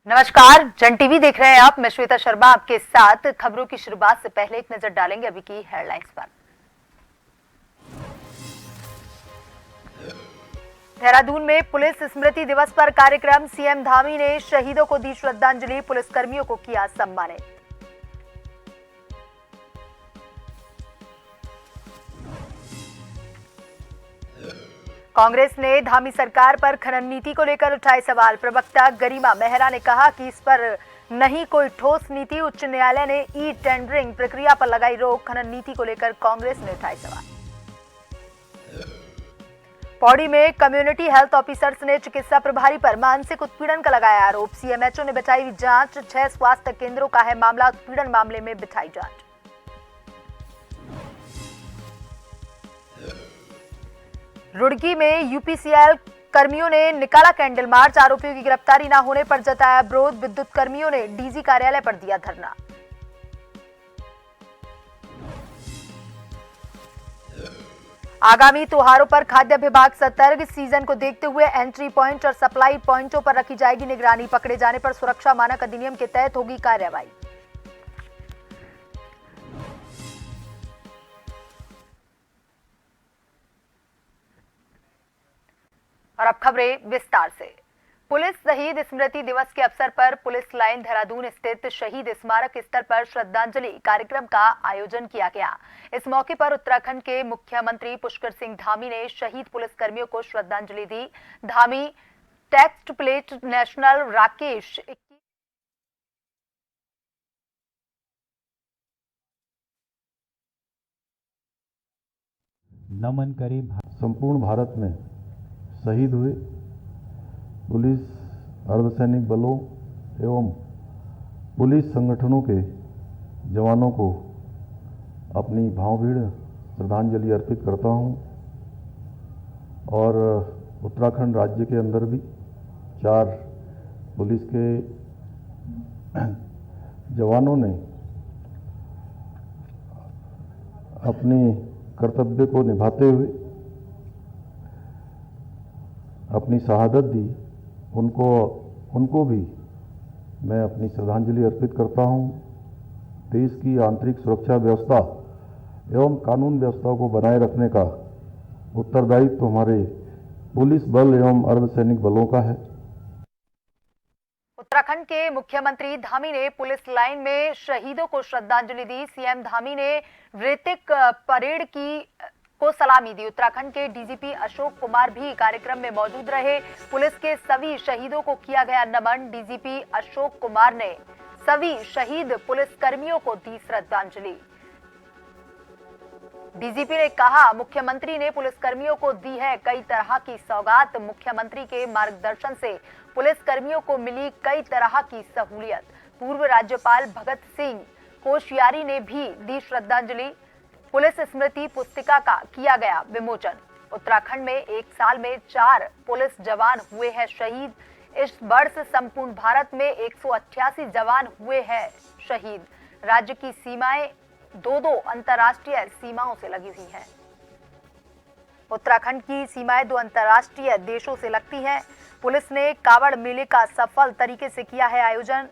नमस्कार, जन टीवी देख रहे हैं आप। मैं श्वेता शर्मा आपके साथ। खबरों की शुरुआत से पहले एक नजर डालेंगे अभी की हेडलाइंस पर। देहरादून में पुलिस स्मृति दिवस पर कार्यक्रम। सीएम धामी ने शहीदों को दी श्रद्धांजलि, पुलिसकर्मियों को किया सम्मानित। कांग्रेस ने धामी सरकार पर खनन नीति को लेकर उठाए सवाल। प्रवक्ता गरिमा मेहरा ने कहा कि इस पर नहीं कोई ठोस नीति। उच्च न्यायालय ने ई टेंडरिंग प्रक्रिया पर लगाई रोक। खनन नीति को लेकर कांग्रेस ने उठाए सवाल। पौड़ी में कम्युनिटी हेल्थ ऑफिसर्स ने चिकित्सा प्रभारी पर मानसिक उत्पीड़न का लगाया आरोप। सीएमएचओ ने बिठाई जांच। 6 स्वास्थ्य केंद्रों का है मामला। उत्पीड़न मामले में बिठाई जांच। रुड़की में यूपीसीएल कर्मियों ने निकाला कैंडल मार्च। आरोपियों की गिरफ्तारी न होने पर जताया विरोध। विद्युत कर्मियों ने डीजी कार्यालय पर दिया धरना। आगामी त्योहारों पर खाद्य विभाग सतर्क। सीजन को देखते हुए एंट्री पॉइंट और सप्लाई पॉइंटों पर रखी जाएगी निगरानी। पकड़े जाने पर सुरक्षा मानक अधिनियम के तहत होगी कार्रवाई। और अब खबरें विस्तार से। पुलिस शहीद स्मृति दिवस के अवसर पर पुलिस लाइन देहरादून स्थित शहीद स्मारक स्थल पर श्रद्धांजलि कार्यक्रम का आयोजन किया गया। इस मौके पर उत्तराखंड के मुख्यमंत्री पुष्कर सिंह धामी ने शहीद पुलिसकर्मियों को श्रद्धांजलि दी। धामी टेक्स्ट प्लेट नेशनल राकेश नमन करे संपूर्ण भारत में शहीद हुए पुलिस अर्धसैनिक बलों एवं पुलिस संगठनों के जवानों को अपनी भावभीनी श्रद्धांजलि अर्पित करता हूं। और उत्तराखंड राज्य के अंदर भी 4 पुलिस के जवानों ने अपने कर्तव्य को निभाते हुए अपनी शहादत दी। उनको भी मैं अपनी श्रद्धांजलि अर्पित करता हूं। देश की आंतरिक सुरक्षा व्यवस्था एवं कानून व्यवस्था को बनाए रखने का उत्तरदायित्व हमारे पुलिस बल एवं अर्धसैनिक बलों का है। उत्तराखंड के मुख्यमंत्री धामी ने पुलिस लाइन में शहीदों को श्रद्धांजलि दी। सीएम धामी ने ऋतिक परेड को सलामी दी। उत्तराखंड के डीजीपी अशोक कुमार भी कार्यक्रम में मौजूद रहे। पुलिस के सभी शहीदों को किया गया नमन। डीजीपी अशोक कुमार ने सभी शहीद पुलिसकर्मियों को दी श्रद्धांजलि। डीजीपी ने कहा, मुख्यमंत्री ने पुलिसकर्मियों को दी है कई तरह की सौगात। मुख्यमंत्री के मार्गदर्शन से पुलिसकर्मियों को मिली कई तरह की सहूलियत। पूर्व राज्यपाल भगत सिंह कोश्यारी ने भी दी श्रद्धांजलि। पुलिस स्मृति पुस्तिका का किया गया विमोचन। उत्तराखंड में एक साल में 4 पुलिस जवान हुए हैं शहीद। इस वर्ष संपूर्ण भारत में 188 जवान हुए हैं शहीद। राज्य की सीमाएं 2 अंतर्राष्ट्रीय सीमाओं से लगी हुई हैं। उत्तराखंड की सीमाएं 2 अंतर्राष्ट्रीय देशों से लगती हैं। पुलिस ने कावड़ मेले का सफल तरीके से किया है आयोजन।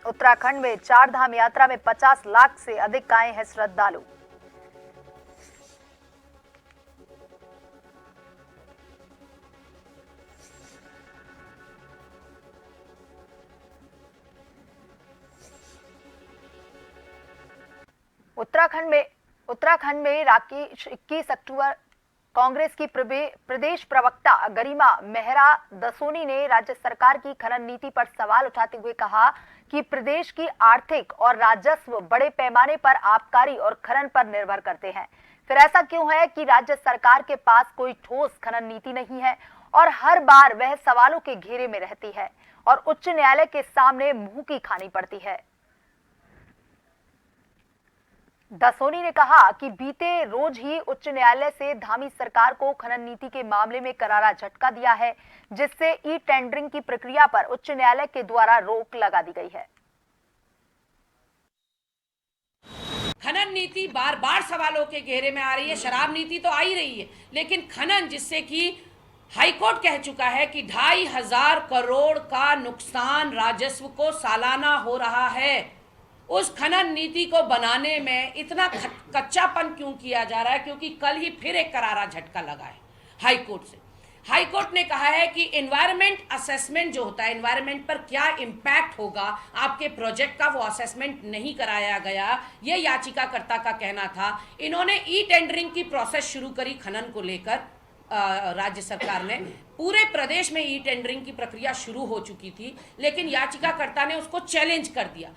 उत्तराखंड में 4 धाम यात्रा में 50 लाख से अधिक आए हैं श्रद्धालु। उत्तराखंड में राकेश 21 अक्टूबर कांग्रेस की प्रदेश प्रवक्ता गरिमा मेहरा दसोनी ने राज्य सरकार की खनन नीति पर सवाल उठाते हुए कहा कि प्रदेश की आर्थिक और राजस्व बड़े पैमाने पर आबकारी और खनन पर निर्भर करते हैं। फिर ऐसा क्यों है कि राज्य सरकार के पास कोई ठोस खनन नीति नहीं है और हर बार वह सवालों के घेरे में रहती है और उच्च न्यायालय के सामने मुंह की खानी पड़ती है। दसोनी ने कहा कि बीते रोज ही उच्च न्यायालय से धामी सरकार को खनन नीति के मामले में करारा झटका दिया है, जिससे ई टेंडरिंग की प्रक्रिया पर उच्च न्यायालय के द्वारा रोक लगा दी गई है। खनन नीति बार बार सवालों के घेरे में आ रही है। शराब नीति तो आ ही रही है, लेकिन खनन, जिससे कि हाईकोर्ट कह चुका है कि 2,500 करोड़ का नुकसान राजस्व को सालाना हो रहा है, उस खनन नीति को बनाने में इतना कच्चापन क्यों किया जा रहा है? क्योंकि कल ही फिर एक करारा झटका लगा है हाईकोर्ट से। हाईकोर्ट ने कहा है कि एनवायरमेंट असेसमेंट जो होता है, एनवायरमेंट पर क्या इम्पैक्ट होगा आपके प्रोजेक्ट का, वो असेसमेंट नहीं कराया गया। ये याचिकाकर्ता का कहना था। इन्होंने ई टेंडरिंग की प्रोसेस शुरू करी खनन को लेकर। राज्य सरकार ने पूरे प्रदेश में ई टेंडरिंग की प्रक्रिया शुरू हो चुकी थी, लेकिन याचिकाकर्ता ने उसको चैलेंज कर दिया।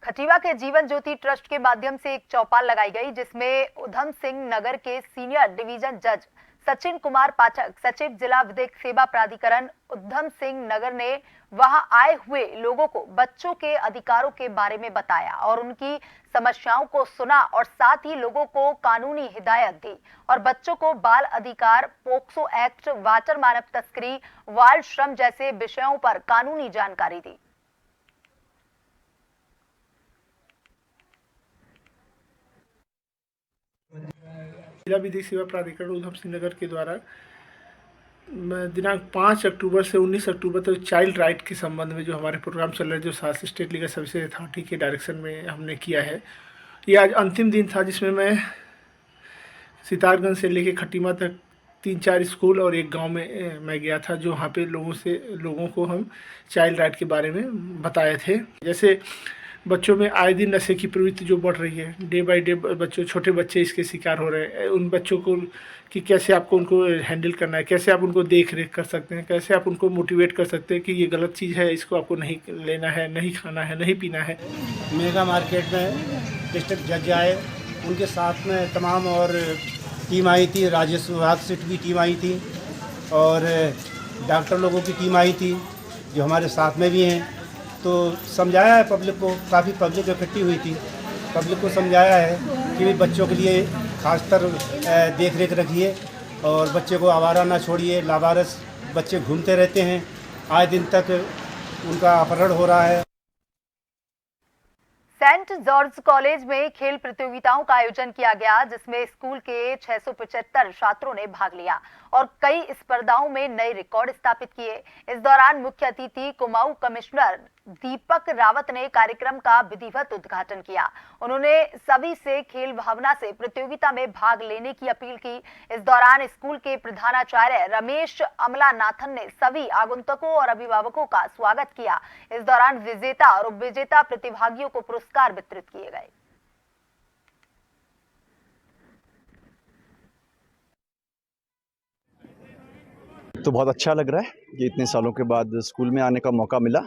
खटीवा के जीवन ज्योति ट्रस्ट के माध्यम से एक चौपाल लगाई गई, जिसमें उधम सिंह नगर के सीनियर डिवीजन जज सचिन कुमार पाठक, सचिव जिला विधिक सेवा प्राधिकरण उधम सिंह नगर ने वहां आए हुए लोगों को बच्चों के अधिकारों के बारे में बताया और उनकी समस्याओं को सुना और साथ ही लोगों को कानूनी हिदायत दी और बच्चों को बाल अधिकार, पोक्सो एक्ट, वाटर मानव तस्करी, बाल श्रम जैसे विषयों पर कानूनी जानकारी दी। जिला विधिक सेवा प्राधिकरण उधम सिंह नगर के द्वारा दिनांक 5 अक्टूबर से 19 अक्टूबर तक चाइल्ड राइट के संबंध में जो हमारे प्रोग्राम चल रहे हैं, जो शासन स्टेट लीगल सर्विसेज अथॉरिटी के डायरेक्शन में हमने किया है, ये आज अंतिम दिन था, जिसमें मैं सितारगंज से लेके खटीमा तक 3-4 स्कूल और एक गांव में मैं गया था, जो वहाँ पे लोगों को हम चाइल्ड राइट के बारे में बताए थे। जैसे बच्चों में आए दिन नशे की प्रवृत्ति जो बढ़ रही है, डे बाय डे छोटे बच्चे इसके शिकार हो रहे हैं। उन बच्चों को कि कैसे आपको उनको हैंडल करना है, कैसे आप उनको देख रेख कर सकते हैं, कैसे आप उनको मोटिवेट कर सकते हैं कि ये गलत चीज़ है, इसको आपको नहीं लेना है, नहीं खाना है, नहीं पीना है। मेगा मार्केट में डिस्ट्रिक्ट जज आए, उनके साथ में तमाम और टीम आई थी, राजस्व विभाग से भी टीम आई थी और डॉक्टर लोगों की टीम आई थी जो हमारे साथ में भी हैं। तो समझाया है पब्लिक को, काफ़ी पब्लिक इकट्ठी हुई थी, पब्लिक को समझाया है कि बच्चों के लिए खासकर देख रेख रखिए और बच्चे को आवारा ना छोड़िए। लावारिस बच्चे घूमते रहते हैं, आए दिन तक उनका अपहरण हो रहा है। सेंट जॉर्ज कॉलेज में खेल प्रतियोगिताओं का आयोजन किया गया, जिसमें स्कूल के 675 छात्रों ने भाग लिया और कई स्पर्धाओं में नए रिकॉर्ड स्थापित किए। इस दौरान मुख्य अतिथि कुमाऊं कमिश्नर दीपक रावत ने कार्यक्रम का विधिवत उद्घाटन किया। उन्होंने सभी से खेल भावना से प्रतियोगिता में भाग लेने की अपील की। इस दौरान स्कूल के प्रधानाचार्य रमेश अमलानाथन ने सभी आगंतुकों और अभिभावकों का स्वागत किया। इस दौरान विजेता और उपविजेता प्रतिभागियों को पुरस्कार वितरित किए गए। तो बहुत अच्छा लग रहा है कि इतने सालों के बाद स्कूल में आने का मौका मिला।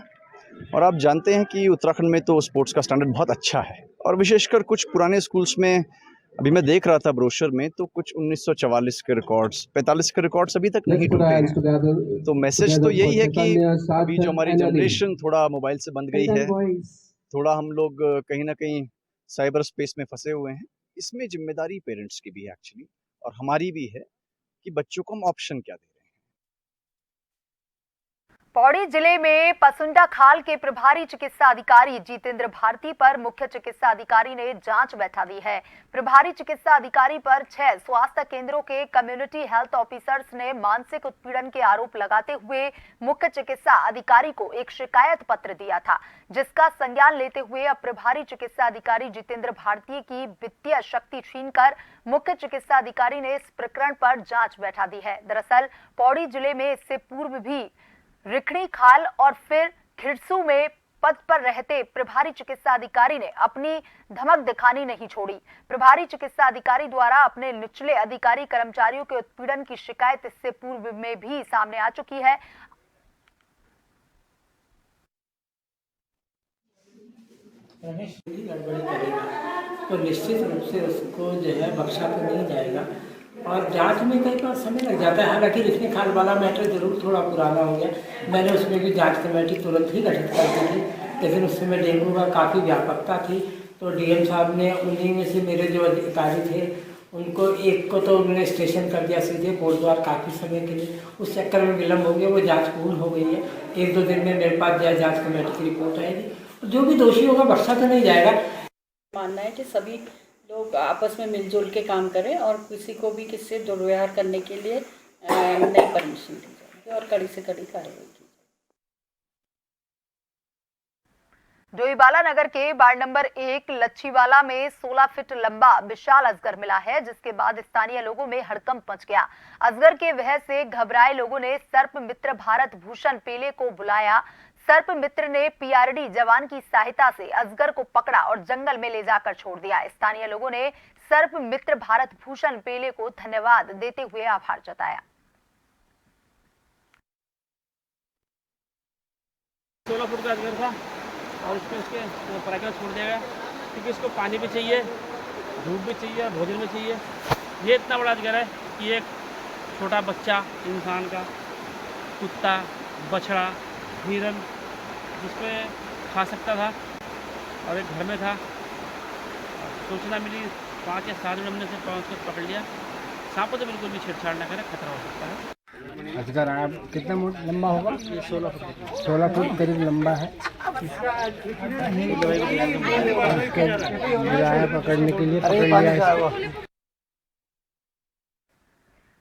और आप जानते हैं कि उत्तराखंड में तो स्पोर्ट्स का स्टैंडर्ड बहुत अच्छा है और विशेषकर कुछ पुराने स्कूल्स में अभी मैं देख रहा था ब्रोशर में, तो कुछ 1944 के रिकॉर्ड्स, 45 के रिकॉर्ड्स अभी तक नहीं टूटे हैं। तो मैसेज तो यही है कि अभी जो हमारी जनरेशन थोड़ा मोबाइल से बंध गई है, थोड़ा हम लोग कहीं ना कहीं साइबर स्पेस में फंसे हुए हैं। इसमें जिम्मेदारी पेरेंट्स की भी है एक्चुअली, और हमारी भी है कि बच्चों को हम ऑप्शन क्या दें। पौड़ी जिले में पसुंडा खाल के प्रभारी चिकित्सा अधिकारी जितेंद्र भारती पर मुख्य चिकित्सा अधिकारी ने जांच बैठा दी है। प्रभारी चिकित्सा अधिकारी पर 6 स्वास्थ्य केंद्रों के कम्युनिटी हेल्थ ऑफिसर्स ने मानसिक उत्पीड़न के आरोप लगाते हुए मुख्य चिकित्सा अधिकारी को एक शिकायत पत्र दिया था, जिसका संज्ञान लेते हुए अब प्रभारी चिकित्सा अधिकारी जितेंद्र भारती की वित्तीय शक्ति छीनकर मुख्य चिकित्सा अधिकारी ने इस प्रकरण पर जांच बैठा दी है। दरअसल पौड़ी जिले में इससे पूर्व भी रिखणी खाल और फिर खिरसू में पद पर रहते प्रभारी चिकित्सा अधिकारी ने अपनी धमक दिखानी नहीं छोड़ी। प्रभारी चिकित्सा अधिकारी द्वारा अपने निचले अधिकारी कर्मचारियों के उत्पीड़न की शिकायत इससे पूर्व में भी सामने आ चुकी है। गड़बड़ी करेगा तो निश्चित रूप से उसको जो है बख्शा तो नहीं जाएगा और जांच में कई बार समय लग जाता है। हालांकि रिखणी खाल वाला मैटर जरूर थोड़ा पुराना हो गया, मैंने उसमें भी जांच कमेटी तुरंत ही गठित कर दी थी लेकिन उस समय डेंगू का काफ़ी व्यापकता थी। तो डीएम साहब ने उन्हीं में से मेरे जो अधिकारी थे उनको एक को तो उन्होंने स्टेशन कर दिया सीधे बोर्डद्वार काफ़ी समय के लिए। उस चक्कर में विलम्ब हो गया, वो जांच पूर्ण हो गई है। 1-2 दिन में मेरे पास जांच कमेटी की रिपोर्ट आएगी। जो भी दोषी होगा बख्शा तो नहीं जाएगा। मानना है कि सभी लोग आपस में मिलजुल के काम करें और किसी को भी किससे दुर्व्यवहार करने के लिए नहीं परमिशन दी जाएगी और कड़ी से कड़ी कार्रवाई की। डोईवाला नगर के वार्ड नंबर 1 लच्छीवाला में 16 फीट लंबा विशाल अजगर मिला है, जिसके बाद स्थानीय लोगों में हड़कंप मच गया। अजगर के वजह से घबराए लोगों ने सर्प मित्र भारत भूषण पेले को बुलाया। सर्प मित्र ने पीआरडी जवान की सहायता से अजगर को पकड़ा और जंगल में ले जाकर छोड़ दिया। स्थानीय लोगों ने सर्प मित्र भारत भूषण पेले को धन्यवाद देते हुए आभार जताया। 16 फुट का अजगर था और इसमें उसके पराक्रम छोड़ दिया गया क्योंकि इसको पानी भी चाहिए, धूप भी चाहिए और भोजन भी चाहिए। ये इतना बड़ा अजगर है कि एक छोटा बच्चा इंसान का, कुत्ता, बछड़ा, हिरन जिसपे खा सकता था और एक घर में था। सूचना मिली 5 या 7 मिनट हमने से उसको पकड़ लिया। सांप तो बिल्कुल भी छेड़छाड़ न करें, खतरा हो सकता है। अजगर आया कितना लंबा होगा? ये 16 फुट 16 फुट करीब लंबा है। बुलाया पकड़ने के लिए, पकड़ लिया।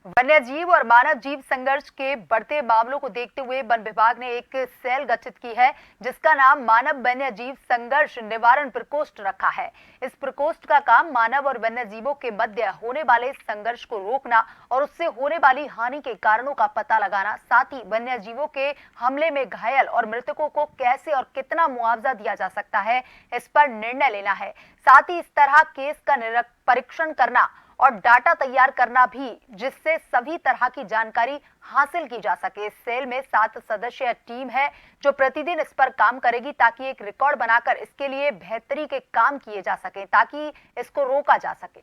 वन्य जीव और मानव जीव संघर्ष के बढ़ते मामलों को देखते हुए वन विभाग ने एक सेल गठित की है, जिसका नाम मानव वन्य जीव संघर्ष निवारण प्रकोष्ठ रखा है। इस प्रकोष्ठ का काम मानव और वन्य जीवों के मध्य होने वाले संघर्ष को रोकना और उससे होने वाली हानि के कारणों का पता लगाना, साथ ही वन्य जीवों के हमले में घायल और मृतकों को कैसे और कितना मुआवजा दिया जा सकता है, इस पर निर्णय लेना है। साथ ही इस तरह केस का परीक्षण करना और डाटा तैयार करना भी, जिससे सभी तरह की जानकारी हासिल की जा सके। इस सेल में 7 सदस्यीय टीम है जो प्रतिदिन इस पर काम करेगी ताकि एक रिकॉर्ड बनाकर इसके लिए बेहतरी के काम किए जा सके, ताकि इसको रोका जा सके।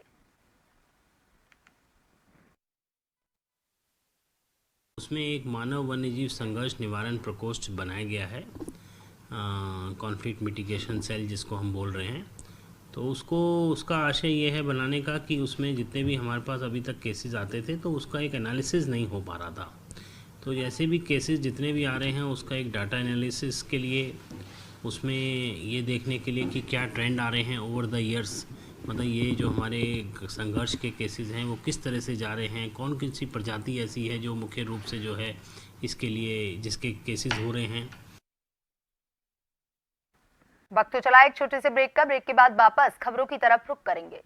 उसमें एक मानव वन्यजीव संघर्ष निवारण प्रकोष्ठ बनाया गया है, कॉन्फ्लिक्ट मिटिगेशन सेल जिसको हम बोल रहे हैं। तो उसका आशय ये है बनाने का कि उसमें जितने भी हमारे पास अभी तक केसेस आते थे तो उसका एक एनालिसिस नहीं हो पा रहा था। तो जैसे भी केसेस जितने भी आ रहे हैं उसका एक डाटा एनालिसिस के लिए, उसमें ये देखने के लिए कि क्या ट्रेंड आ रहे हैं ओवर द ईयर्स, मतलब ये जो हमारे संघर्ष के केसेस हैं वो किस तरह से जा रहे हैं, कौन कौन सी प्रजाति ऐसी है जो मुख्य रूप से जो है इसके लिए जिसके केसेस हो रहे हैं। वक्त तो चला एक छोटे से ब्रेक का। ब्रेक के बाद वापस खबरों की तरफ रुख करेंगे।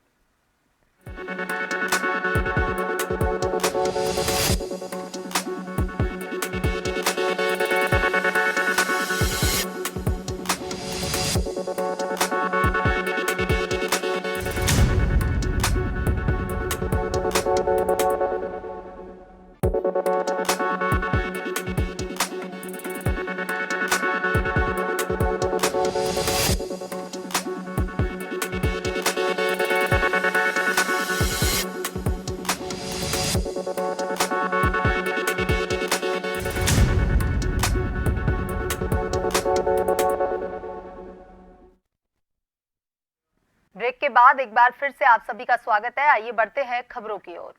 ब्रेक के बाद एक बार फिर से आप सभी का स्वागत है। आइए बढ़ते हैं खबरों की ओर।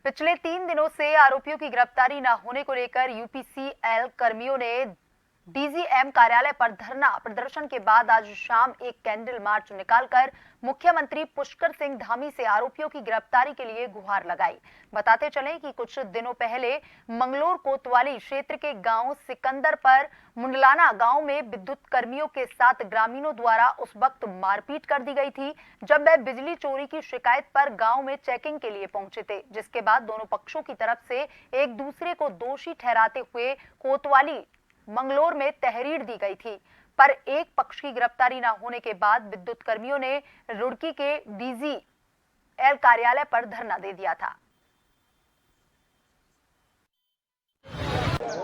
पिछले 3 दिनों से आरोपियों की गिरफ्तारी न होने को लेकर यूपीसीएल कर्मियों ने डीजीएम कार्यालय पर धरना प्रदर्शन के बाद आज शाम एक कैंडल मार्च निकालकर मुख्यमंत्री पुष्कर सिंह धामी से आरोपियों की गिरफ्तारी के लिए गुहार लगाई। बताते चलें कि कुछ दिनों पहले मंगलोर कोतवाली क्षेत्र के गांव सिकंदर पर मुंडलाना गांव में विद्युत कर्मियों के साथ ग्रामीणों द्वारा उस वक्त मारपीट कर दी गई थी जब वह बिजली चोरी की शिकायत पर गांव में चेकिंग के लिए पहुंचे थे, जिसके बाद दोनों पक्षों की तरफ से एक दूसरे को दोषी ठहराते हुए कोतवाली मंगलोर में तहरीर दी गई थी। पर एक पक्ष की गिरफ्तारी न होने के बाद विद्युत कर्मियों ने रुड़की के डीजीएल कार्यालय पर धरना दे दिया था।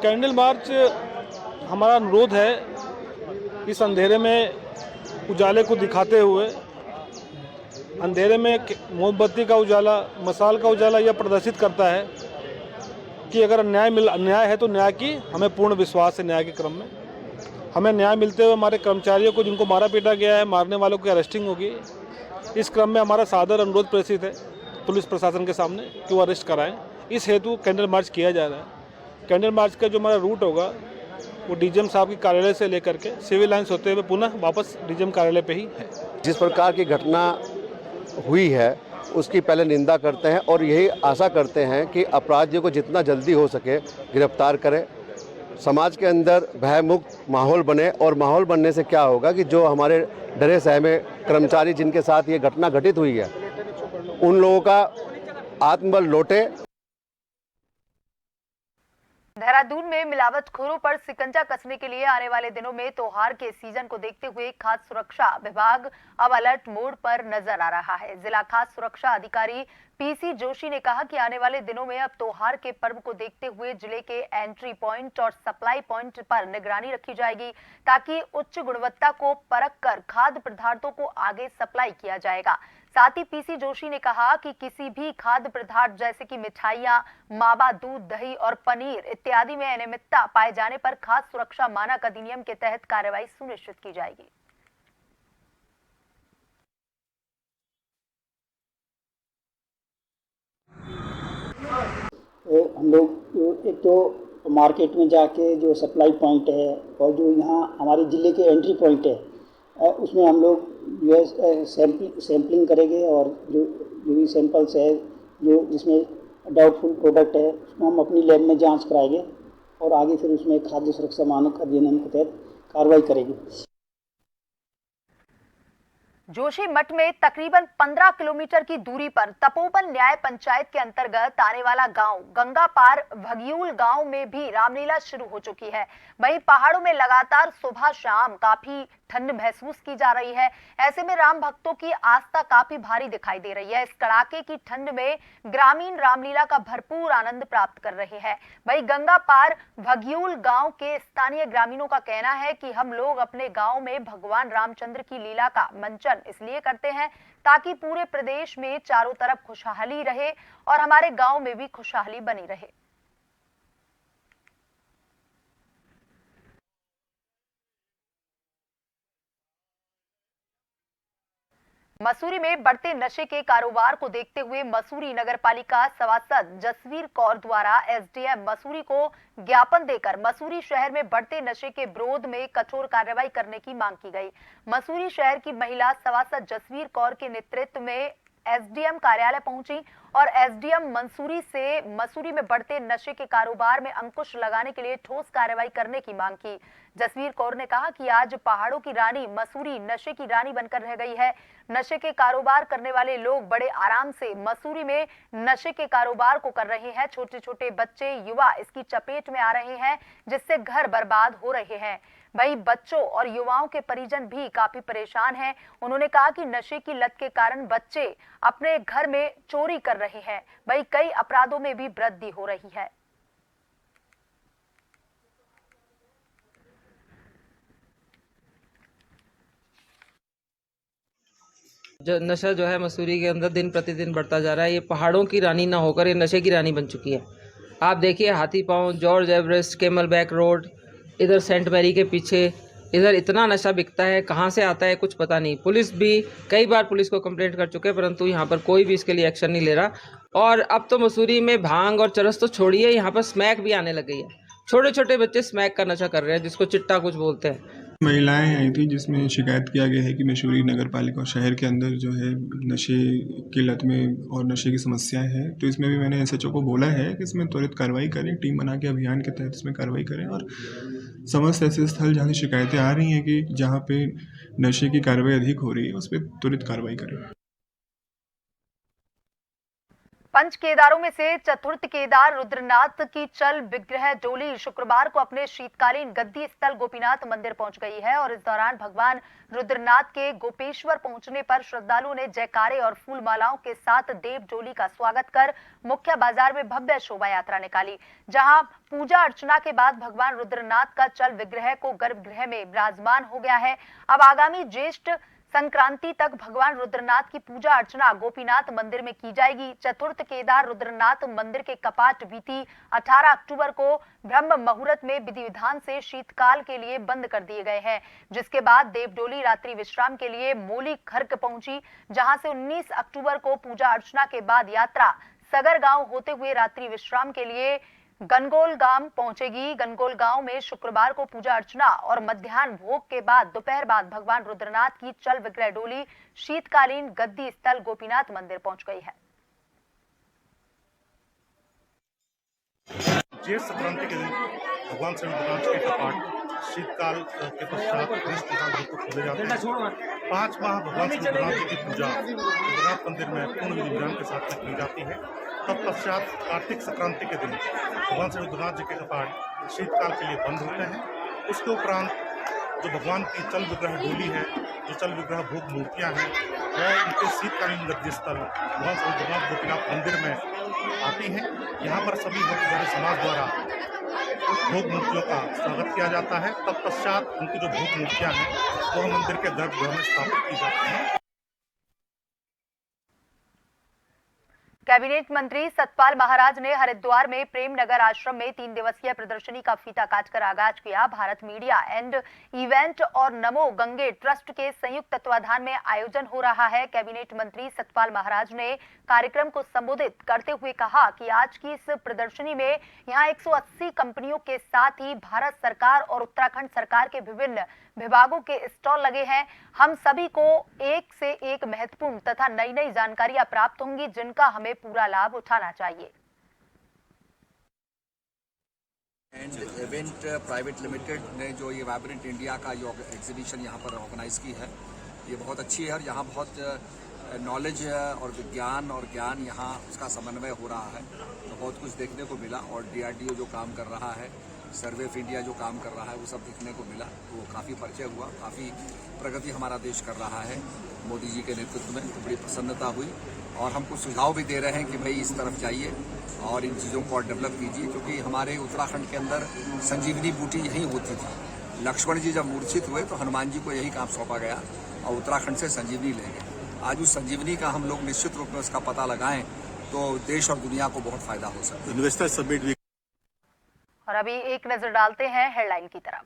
कैंडल मार्च हमारा अनुरोध है इस अंधेरे में उजाले को दिखाते हुए, अंधेरे में मोमबत्ती का उजाला, मसाल का उजाला यह प्रदर्शित करता है कि अगर न्याय है तो न्याय की हमें पूर्ण विश्वास है न्याय के क्रम में। हमें न्याय मिलते हुए हमारे कर्मचारियों को जिनको मारा पीटा गया है, मारने वालों की अरेस्टिंग होगी। इस क्रम में हमारा सादर अनुरोध प्रेषित है पुलिस प्रशासन के सामने कि वो अरेस्ट कराएं। इस हेतु कैंडल मार्च किया जा रहा है। कैंडल मार्च का जो हमारा रूट होगा वो डीजीएम साहब के कार्यालय से लेकर के सिविल लाइन्स होते हुए पुनः वापस डीजीएम कार्यालय पे ही है। जिस प्रकार की घटना हुई है उसकी पहले निंदा करते हैं और यही आशा करते हैं कि अपराधियों को जितना जल्दी हो सके गिरफ्तार करें। समाज के अंदर भयमुक्त माहौल बने और माहौल बनने से क्या होगा कि जो हमारे डरे सहमे कर्मचारी जिनके साथ ये घटना घटित हुई है उन लोगों का आत्मबल लौटे। देहरादून में मिलावटखोरों पर शिकंजा कसने के लिए आने वाले दिनों में त्योहार के सीजन को देखते हुए खाद्य सुरक्षा विभाग अब अलर्ट मोड पर नजर आ रहा है। जिला खाद्य सुरक्षा अधिकारी पीसी जोशी ने कहा कि आने वाले दिनों में अब त्योहार के पर्व को देखते हुए जिले के एंट्री पॉइंट और सप्लाई पॉइंट पर निगरानी रखी जाएगी ताकि उच्च गुणवत्ता को परख कर खाद्य पदार्थों को आगे सप्लाई किया जाएगा। साथ ही पीसी जोशी ने कहा कि किसी भी खाद्य पदार्थ जैसे कि मिठाइयां, मावा दूध, दही और पनीर इत्यादि में अनियमितता पाए जाने पर खाद्य सुरक्षा मानक अधिनियम के तहत कार्रवाई सुनिश्चित की जाएगी। हम लोग एक तो मार्केट में जाके जो सप्लाई पॉइंट है और जो यहाँ हमारे ज़िले के एंट्री पॉइंट है उसमें हम लोग जो है सैम्पलिंग करेंगे और जो भी सैंपल्स है जो जिसमें डाउटफुल प्रोडक्ट है उसको हम अपनी लैब में जांच कराएंगे और आगे फिर उसमें खाद्य सुरक्षा मानक अधिनियम के तहत कार्रवाई करेंगे। जोशीमठ में तकरीबन 15 किलोमीटर की दूरी पर तपोवन न्याय पंचायत के अंतर्गत आने वाला गांव गंगा पार भगियूल गांव में भी रामलीला शुरू हो चुकी है। वहीं पहाड़ों में लगातार सुबह शाम काफी ठंड महसूस की जा रही है। ऐसे में राम भक्तों की आस्था काफी भारी दिखाई दे रही है। इस कड़ाके की ठंड में ग्रामीण रामलीला का भरपूर आनंद प्राप्त कर रहे हैं। वहीं गंगा पार भगियूल गांव के स्थानीय ग्रामीणों का कहना है कि हम लोग अपने गांव में भगवान रामचंद्र की लीला का मंचन इसलिए करते हैं ताकि पूरे प्रदेश में चारों तरफ खुशहाली रहे और हमारे गांव में भी खुशहाली बनी रहे। मसूरी में बढ़ते नशे के कारोबार को देखते हुए मसूरी नगरपालिका सभासद जसवीर कौर द्वारा एसडीएम मसूरी को ज्ञापन देकर मसूरी शहर में बढ़ते नशे के विरोध में कठोर कार्रवाई करने की मांग की गई। मसूरी शहर की महिला सभासद जसवीर कौर के नेतृत्व में एसडीएम कार्यालय पहुंची और एसडीएम मंसूरी से मसूरी में बढ़ते नशे के कारोबार में अंकुश लगाने के लिए ठोस कार्रवाई करने की मांग की। जसवीर कौर ने कहा कि आज पहाड़ों की रानी मसूरी नशे की रानी बनकर रह गई है। नशे के कारोबार करने वाले लोग बड़े आराम से मसूरी में नशे के कारोबार को कर रहे हैं। छोटे छोटे बच्चे, युवा इसकी चपेट में आ रहे हैं जिससे घर बर्बाद हो रहे हैं। वहीं बच्चों और युवाओं के परिजन भी काफी परेशान हैं। उन्होंने कहा कि नशे की लत के कारण बच्चे अपने घर में चोरी कर रहे हैं। वहीं कई अपराधों में भी वृद्धि हो रही है। जो नशा जो है मसूरी के अंदर दिन प्रतिदिन बढ़ता जा रहा है। ये पहाड़ों की रानी ना होकर ये नशे की रानी बन चुकी है। आप देखिए हाथी पाँव, George Everest, camel back road, इधर सेंट मैरी के पीछे इधर इतना नशा बिकता है, कहाँ से आता है कुछ पता नहीं। पुलिस भी कई बार पुलिस को कंप्लेंट कर चुके हैं परंतु यहाँ पर कोई भी इसके लिए एक्शन नहीं ले रहा। और अब तो मसूरी में भांग और चरस तो छोड़िए, यहाँ पर स्मैक भी आने लग गई है। छोटे छोटे बच्चे स्मैक का नशा कर रहे हैं जिसको चिट्टा कुछ बोलते हैं। महिलाएं आई थी जिसमें शिकायत किया गया है कि मसूरी नगर पालिका और शहर के अंदर जो है नशे की लत में और नशे की समस्याएं हैं। तो इसमें भी मैंने एसएचओ को बोला है कि इसमें त्वरित कार्रवाई करें, टीम बना के अभियान के तहत इसमें कार्रवाई करें और समस्त ऐसे स्थल जहाँ शिकायतें आ रही हैं कि जहाँ पे नशे की कार्रवाई अधिक हो रही है उस पर त्वरित कार्रवाई करें। पंच केदारों में से चतुर्थ केदार रुद्रनाथ की चल विग्रह डोली शुक्रवार को अपने शीतकालीन गद्दी स्थल गोपीनाथ मंदिर पहुंच गई है और इस दौरान भगवान रुद्रनाथ के गोपेश्वर पहुंचने पर श्रद्धालुओं ने जयकारे और फूल मालाओं के साथ देव डोली का स्वागत कर मुख्य बाजार में भव्य शोभा यात्रा निकाली, जहां पूजा अर्चना के बाद भगवान रुद्रनाथ का चल विग्रह को गर्भगृह में विराजमान हो गया है। अब आगामी ज्येष्ठ संक्रांति तक भगवान रुद्रनाथ की पूजा अर्चना गोपीनाथ मंदिर में की जाएगी। चतुर्थ केदार रुद्रनाथ मंदिर के कपाट बीती 18 अक्टूबर को ब्रह्म मुहूर्त में विधि विधान से शीतकाल के लिए बंद कर दिए गए हैं, जिसके बाद देवडोली रात्रि विश्राम के लिए मोली खर्क पहुंची, जहां से 19 अक्टूबर को पूजा अर्चना के बाद यात्रा सगर गांव होते हुए रात्रि विश्राम के लिए गनगोल गांव पहुंचेगी। गनगोल गांव में शुक्रवार को पूजा अर्चना और मध्याह्न भोग के बाद दोपहर बाद भगवान रुद्रनाथ की चल विग्रह डोली शीतकालीन गद्दी स्थल गोपीनाथ मंदिर पहुंच गई है। जेठ संक्रांति के दिन भगवान श्री रुद्रनाथ के कपाट शीतकाल के पश्चात खोले जाते हैं। 5 माह भगवान श्री रुद्रनाथ जी की पूजा रुद्रनाथ मंदिर में पूर्ण विधि विधान के साथ की जाती है। तत्पश्चात कार्तिक संक्रांति के दिन भगवान श्री रुद्रनाथ जी के कपाट शीतकाल के लिए बंद होते हैं। उसके उपरांत जो भगवान की चल विग्रह डोली है, जो चल विग्रह भोग मूर्तियां हैं, वह उनके शीतकालीन गद्दी स्थल भगवान श्री रुद्रनाथ गोपीनाथ मंदिर में आती हैं। यहाँ पर सभी भक्त समाज द्वारा भोग मूर्तियों का स्वागत किया जाता है। तत्पश्चात उनकी जो भोग मूर्तियां हैं वह मंदिर के गर्भगृह में स्थापित की जाती हैं। कैबिनेट मंत्री सतपाल महाराज ने हरिद्वार में प्रेम नगर आश्रम में 3 दिवसीय प्रदर्शनी का फीता काटकर आगाज किया। भारत मीडिया एंड इवेंट और नमो गंगे ट्रस्ट के संयुक्त तत्वाधान में आयोजन हो रहा है। कैबिनेट मंत्री सतपाल महाराज ने कार्यक्रम को संबोधित करते हुए कहा कि आज की इस प्रदर्शनी में यहां 180 कंपनियों के साथ ही भारत सरकार और उत्तराखंड सरकार के विभिन्न विभागों के स्टॉल लगे हैं। हम सभी को एक से एक महत्वपूर्ण तथा नई नई जानकारियां प्राप्त होंगी, जिनका हमें पूरा लाभ उठाना चाहिए। एंड इवेंट प्राइवेट लिमिटेड ने जो ये वाइब्रेंट इंडिया का जो एग्जीबिशन यहाँ पर ऑर्गेनाइज की है, ये बहुत अच्छी है और यहाँ बहुत नॉलेज और विज्ञान और ज्ञान यहाँ उसका समन्वय हो रहा है, तो बहुत कुछ देखने को मिला। और DRDO जो काम कर रहा है, सर्वे ऑफ इंडिया जो काम कर रहा है, वो सब दिखने को मिला, तो काफ़ी परिचय हुआ। काफ़ी प्रगति हमारा देश कर रहा है मोदी जी के नेतृत्व में, तो बड़ी प्रसन्नता हुई। और हम कुछ सुझाव भी दे रहे हैं कि भाई इस तरफ जाइए और इन चीज़ों को और डेवलप कीजिए, क्योंकि हमारे उत्तराखंड के अंदर संजीवनी बूटी यहीं होती थी। लक्ष्मण जी जब मूर्छित हुए तो हनुमान जी को यही काम सौंपा गया और उत्तराखंड से संजीवनी ले गए। आज उस संजीवनी का हम लोग निश्चित रूप में उसका पता लगाएं तो देश और दुनिया को बहुत फायदा हो सकता है। इन्वेस्टर समिट भी। और अभी एक नजर डालते हैं हेडलाइन की तरफ।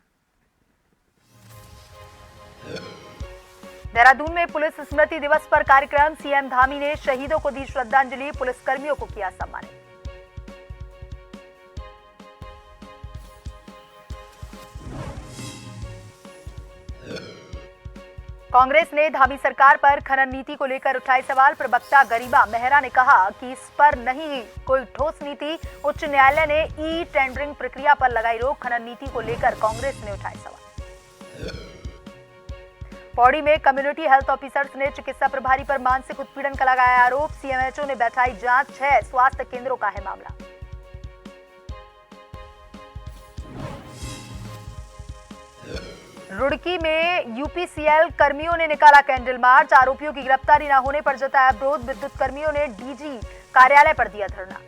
देहरादून में पुलिस स्मृति दिवस पर कार्यक्रम, सीएम धामी ने शहीदों को दी श्रद्धांजलि, पुलिसकर्मियों को किया सम्मानित। कांग्रेस ने धामी सरकार पर खनन नीति को लेकर उठाए सवाल। प्रवक्ता गरिमा मेहरा ने कहा कि इस पर नहीं कोई ठोस नीति। उच्च न्यायालय ने ई टेंडरिंग प्रक्रिया पर लगाई रोक। खनन नीति को लेकर कांग्रेस ने उठाए सवाल। पौड़ी में कम्युनिटी हेल्थ ऑफिसर्स ने चिकित्सा प्रभारी पर मानसिक उत्पीड़न का लगाया आरोप। CMHO ने बैठाई जांच। 6 स्वास्थ्य केंद्रों का है मामला। रुड़की में UPCL कर्मियों ने निकाला कैंडल मार्च। आरोपियों की गिरफ्तारी न होने पर जताया विरोध। विद्युत कर्मियों ने DG कार्यालय पर दिया धरना।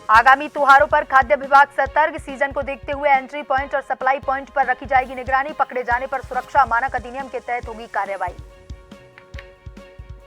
आगामी त्योहारों पर खाद्य विभाग सतर्क। सीजन को देखते हुए एंट्री पॉइंट और सप्लाई पॉइंट पर रखी जाएगी निगरानी। पकड़े जाने पर सुरक्षा मानक अधिनियम के तहत होगी कार्रवाई।